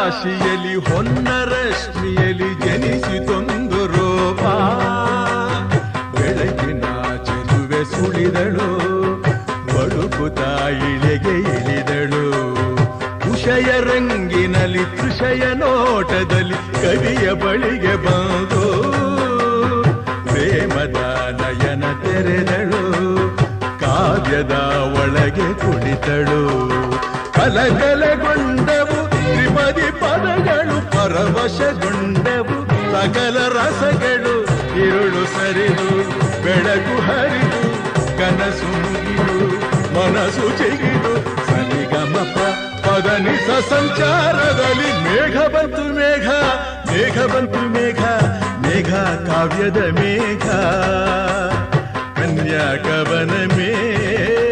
ರಾಶಿಯಲ್ಲಿ ಹೊನ್ನರಶ್ಮಿಯಲ್ಲಿ ಜನಿಸಿತೊಂದು ರೂಪ. ಬೆಳಕಿನ ಚೆಲುವೆ ಸುಳಿದಳು, ಬಳುಕುತ ಇಳೆಗೆ ಇಳಿದಳು. ಉಷಯ ರಂಗಿನಲ್ಲಿ ಕೃಷಯ ನೋಟದಲ್ಲಿ ಕವಿಯ ಬಳಿಗೆ ಬಂದು ಪ್ರೇಮದ ನಯನ ತೆರೆದಳು, ಕಾವ್ಯದ ಒಳಗೆ ಕುಳಿತಳು. ಕಲಕಲಗೊಂಡವು ತ್ರಿಪದಿ ಪದಗಳು, ಪರವಶಗೊಂಡವು ಸಕಲ ರಸಗಳು. ഇരുಳು ಸರಿದು ಬೆಳಕು ಹರಿದು ಕನಸು ಮುಗಿದು ಮನಸ್ಸು ಚಿಗಿದು ಸರಿಗಮಪ ಪದನಿಸ ಸಂಚಾರದಲ್ಲಿ ಮೇಘ ಬಂತು ಮೇಘ, ಮೇಘ ಬಂತು ಮೇಘ, ಮೇಘ ಕಾವ್ಯದ ಮೇಘ, ಕನ್ಯಾ ಕವನ ಮೇಘ.